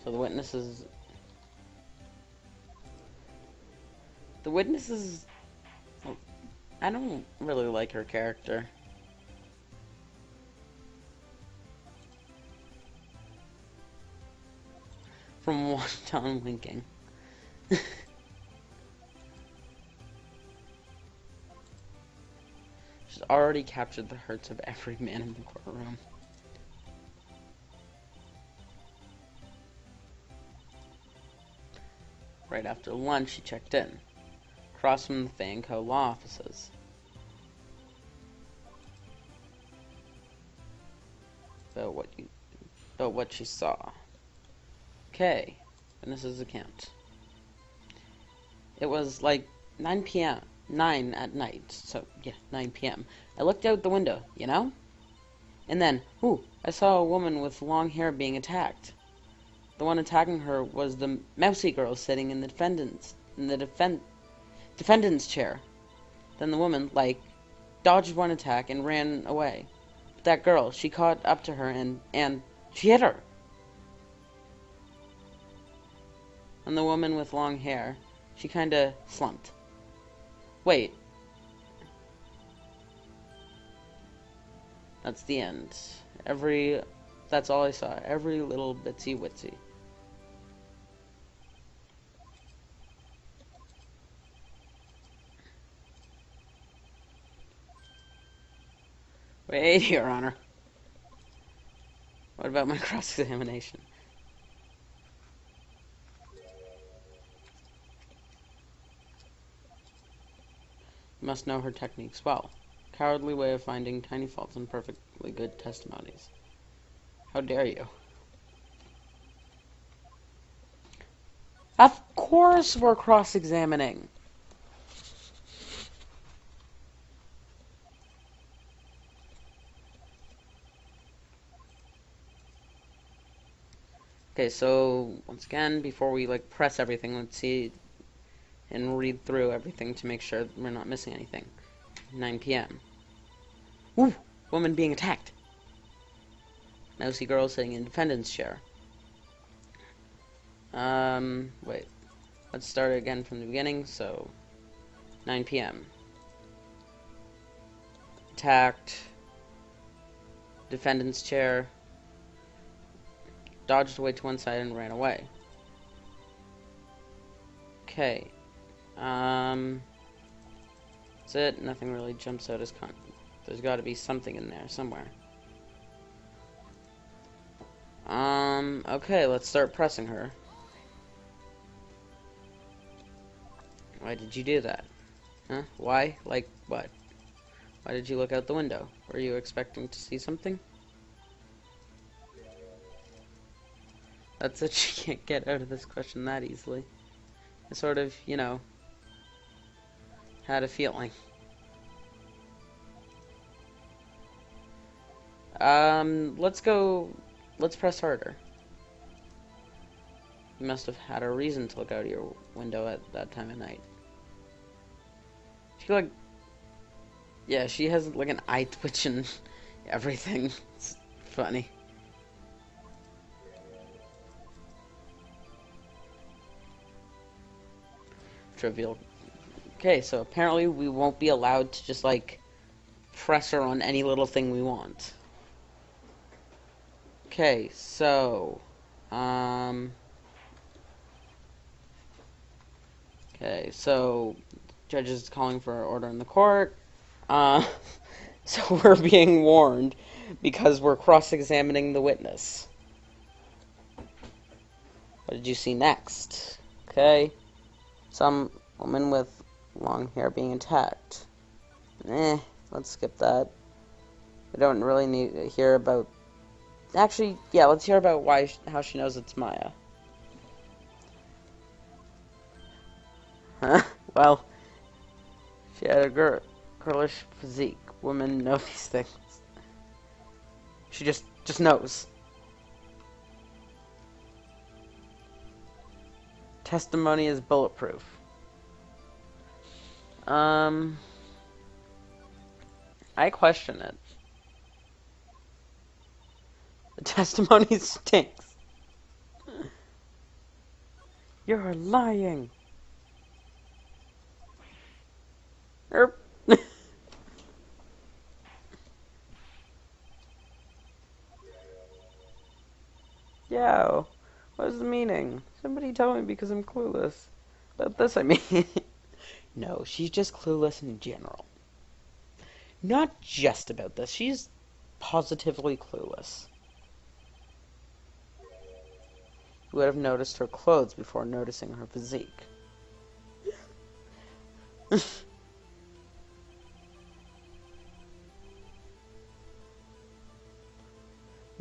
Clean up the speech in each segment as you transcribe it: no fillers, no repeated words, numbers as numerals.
So the witnesses, I don't really like her character. From one John winking. She's already captured the hearts of every man in the courtroom. Right after lunch, she checked in, across from the Fay & Co. law offices. About what she saw. Okay, witness's account. It was like 9 p.m. 9 at night, so yeah, 9 p.m. I looked out the window, you know? And then, I saw a woman with long hair being attacked. The one attacking her was the mousy girl sitting in the defendant's chair. Then the woman, dodged one attack and ran away. But that girl, she caught up to her and she hit her. And the woman with long hair, she kinda slumped. Wait. That's the end. That's all I saw. Every little bitsy witsy. Wait, Your Honor. What about my cross-examination? You must know her techniques well. Cowardly way of finding tiny faults in perfectly good testimonies. How dare you? Of course we're cross-examining. Okay, so once again, before we press everything, let's see and read through everything to make sure we're not missing anything. 9 p.m. Ooh, woman being attacked. Mousy girl sitting in defendant's chair. Wait. Let's start again from the beginning. So, 9 p.m. Attacked. Defendant's chair. Dodged away to one side and ran away. Okay. That's it. Nothing really jumps out as there's got to be something in there somewhere. Okay, let's start pressing her. Why did you do that? Huh? Why? Like, what? Why did you look out the window? Were you expecting to see something? That's it, she can't get out of this question that easily. I sort of, had a feeling. Let's press harder. You must have had a reason to look out of your window at that time of night. She yeah, she has an eye twitch and everything. It's funny. Trivial. Okay, so apparently we won't be allowed to just press her on any little thing we want. Okay, so okay, so judge is calling for order in the court. So we're being warned because we're cross-examining the witness. What did you see next? Okay. Some woman with long hair being attacked. Let's skip that. We don't really need to hear about... Actually, yeah, let's hear about how she knows it's Maya. Huh? Well, she had a girlish physique. Women know these things. She just knows. Testimony is bulletproof. I question it. The testimony stinks. You're lying. Erp. Yo, what is the meaning? Somebody tell me because I'm clueless. About this, I mean. No, she's just clueless in general. Not just about this, she's positively clueless. You would have noticed her clothes before noticing her physique.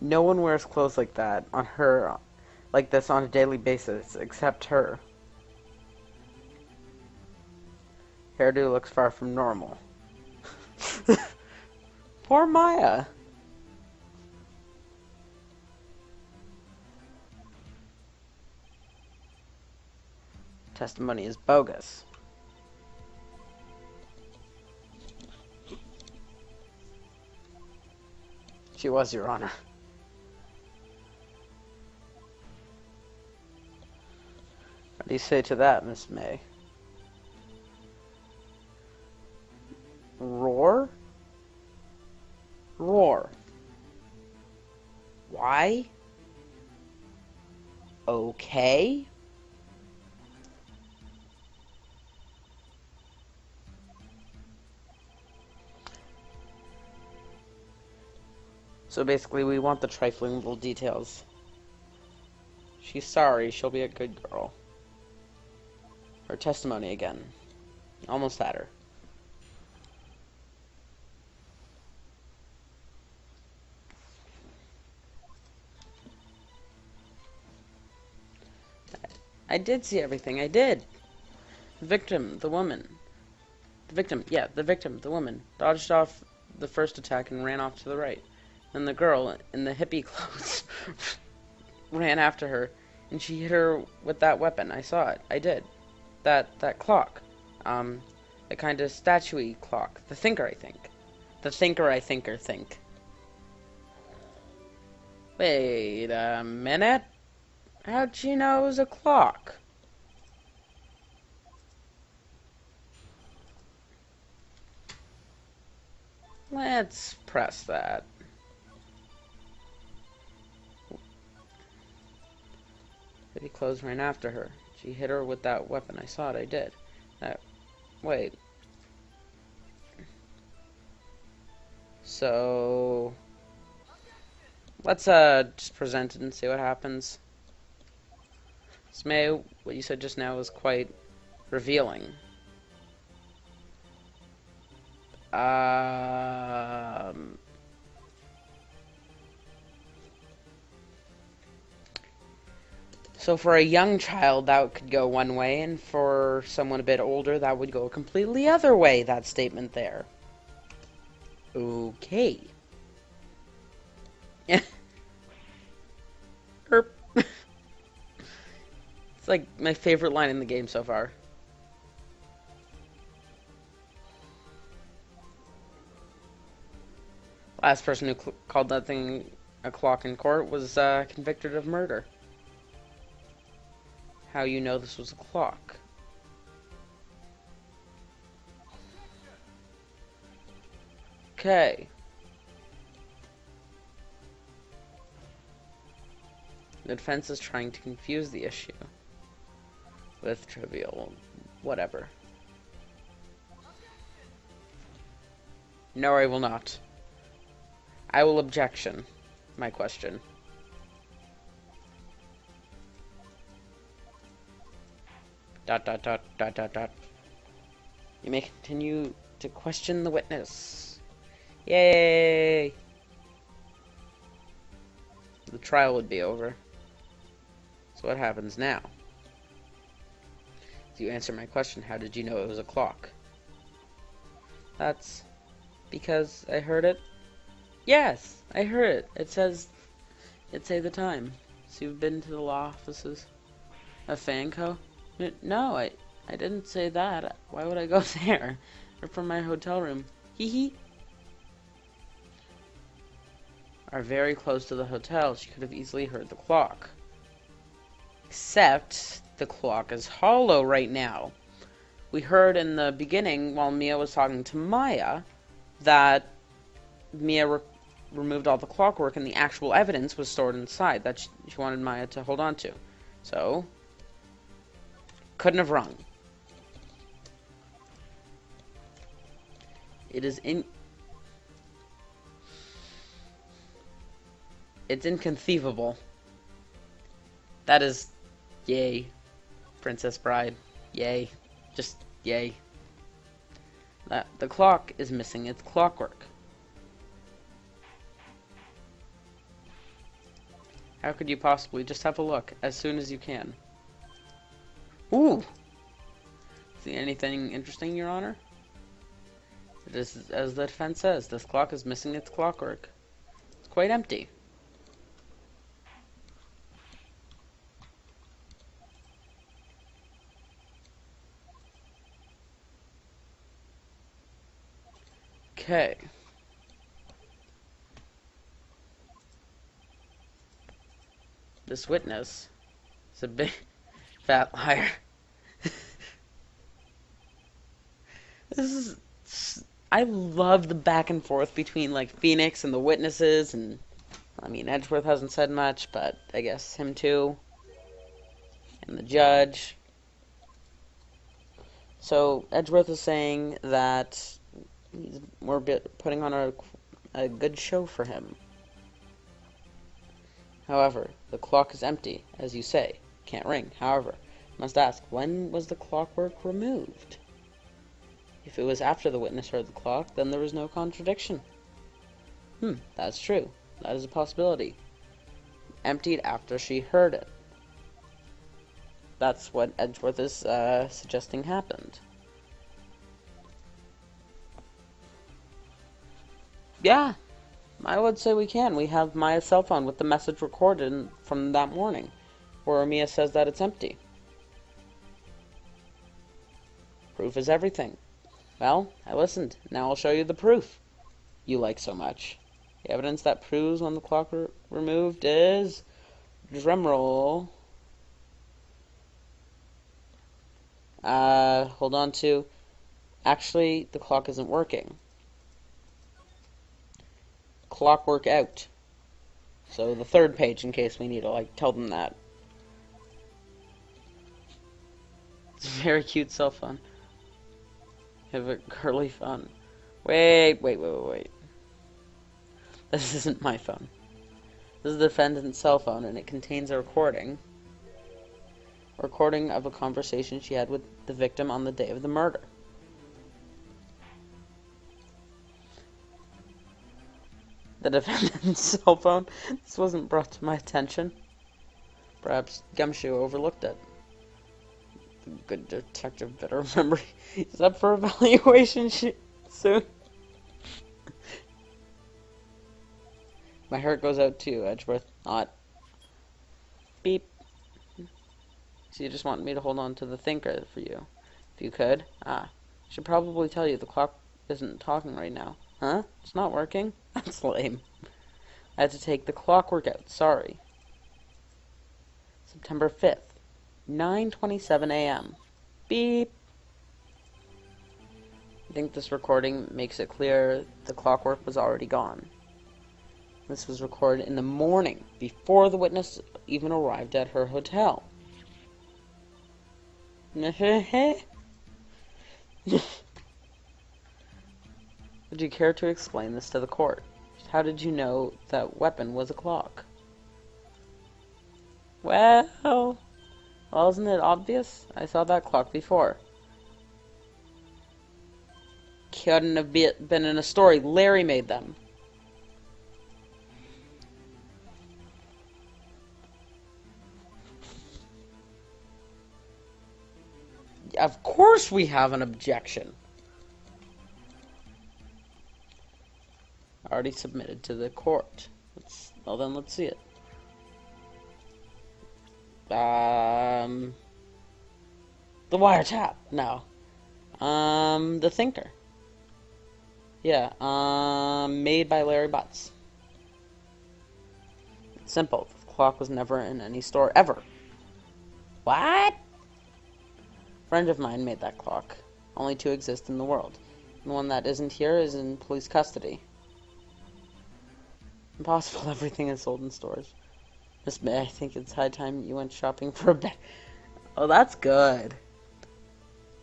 No one wears clothes like that on her, like this on a daily basis, except her. Hairdo looks far from normal. Poor Maya. Testimony is bogus. She was, Your Honor. What do you say to that, Miss May? Roar? Roar. Why? Okay. So basically, we want the trifling little details. She's sorry, she'll be a good girl. Her testimony again. Almost had her. I did see everything, I did. The victim, the woman. The victim, the woman, dodged off the first attack and ran off to the right. Then the girl, in the hippie clothes, ran after her, and she hit her with that weapon. I saw it. I did. That clock. A kind of statue-y clock. The thinker, I think. The thinker, I think. Wait a minute. How'd she know it was a clock? Let's press that. Pretty close ran after her. She hit her with that weapon. I saw it. I did. Wait. So let's just present it and see what happens. May, what you said just now was quite revealing. So for a young child, that could go one way, and for someone a bit older, that would go a completely other way, that statement there. Okay. Erp. It's like my favorite line in the game so far. Last person who called that thing a clock in court was convicted of murder. How you know this was a clock? Okay. The defense is trying to confuse the issue with trivial whatever. No, I will not. I will objection my question. Dot dot dot dot dot dot. You may continue to question the witness. Yay! The trial would be over. So what happens now? Do you answer my question? How did you know it was a clock? That's because I heard it. Yes, I heard it. It says the time. So you've been to the law offices of Fanco? No, I didn't say that. Why would I go there? Or from my hotel room. Hee hee. Are very close to the hotel. She could have easily heard the clock. Except the clock is hollow right now. We heard in the beginning, while Mia was talking to Maya, that Mia removed all the clockwork and the actual evidence was stored inside that she wanted Maya to hold on to. So, couldn't have rung. It's inconceivable. That is, yay. Princess Bride. Yay. Just, yay. The clock is missing its clockwork. How could you possibly? Just have a look as soon as you can. Ooh! See anything interesting, Your Honor? It is, as the defense says, this clock is missing its clockwork. It's quite empty. Okay. This witness is a big fat liar. I love the back and forth between like Phoenix and the witnesses, and I mean Edgeworth hasn't said much, but I guess him too, and the judge. So Edgeworth is saying that we're putting on a good show for him. However, the clock is empty, as you say. Can't ring. However, must ask, when was the clockwork removed? If it was after the witness heard the clock, then there was no contradiction. That's true. That is a possibility. Emptied after she heard it. That's what Edgeworth is suggesting happened. Yeah, I would say we can. We have Maya's cell phone with the message recorded from that morning, where Mia says that it's empty. Proof is everything. Well, I listened. Now I'll show you the proof you like so much. The evidence that proves when the clock removed is... drumroll. Hold on to... Actually, the clock isn't working. Clockwork out. So the third page, in case we need to, like, tell them that. It's a very cute cell phone. Have a curly phone. Wait. This isn't my phone. This is the defendant's cell phone, and it contains a recording. A recording of a conversation she had with the victim on the day of the murder. The defendant's cell phone. This wasn't brought to my attention. Perhaps Gumshoe overlooked it. The good detective better remember he's up for evaluation soon. My heart goes out to Edgeworth. Not. Beep. So you just want me to hold on to the thinker for you. If you could. I should probably tell you the clock isn't talking right now. Huh? It's not working? That's lame. I had to take the clockwork out. Sorry. September 5th. 9:27 a.m. Beep. I think this recording makes it clear the clockwork was already gone. This was recorded in the morning, before the witness even arrived at her hotel. Would you care to explain this to the court? How did you know that weapon was a clock? Well, isn't it obvious? I saw that clock before. Couldn't have been in a story. Larry made them. Of course we have an objection. Already submitted to the court. Well then, let's see it. The wiretap. No. The thinker. Yeah. Made by Larry Butts. It's simple. The clock was never in any store ever. What? friend of mine made that clock. Only two exist in the world. The one that isn't here is in police custody. Impossible, everything is sold in stores. Miss May, I think it's high time you went shopping for a bed. Oh, that's good.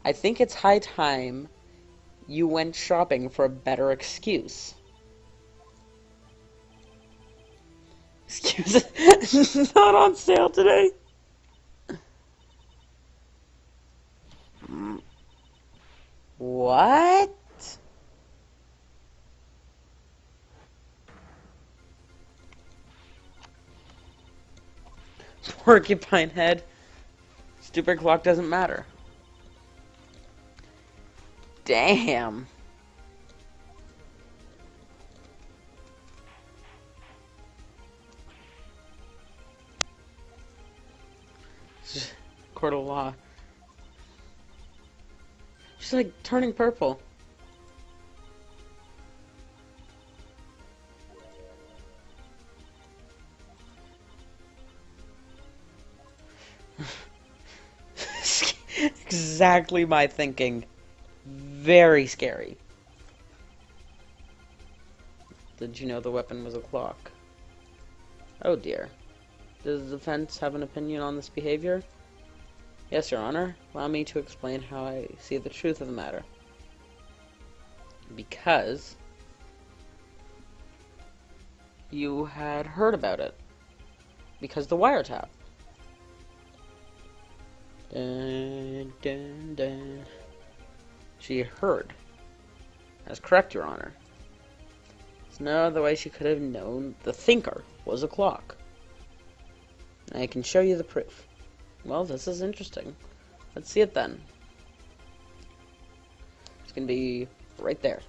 I think it's high time you went shopping for a better excuse. Excuse it. Not on sale today. What? Porcupine head. Stupid clock doesn't matter. Damn. Court of law. She's like turning purple. Exactly my thinking. Very scary. Did you know the weapon was a clock? Oh dear. Does the defense have an opinion on this behavior? Yes, Your Honor. Allow me to explain how I see the truth of the matter. Because you had heard about it. Because the wiretap. Dun, dun, dun. She heard. That's correct, Your Honor. There's no other way she could have known the thinker was a clock. I can show you the proof. Well, this is interesting. Let's see it then. It's gonna be right there.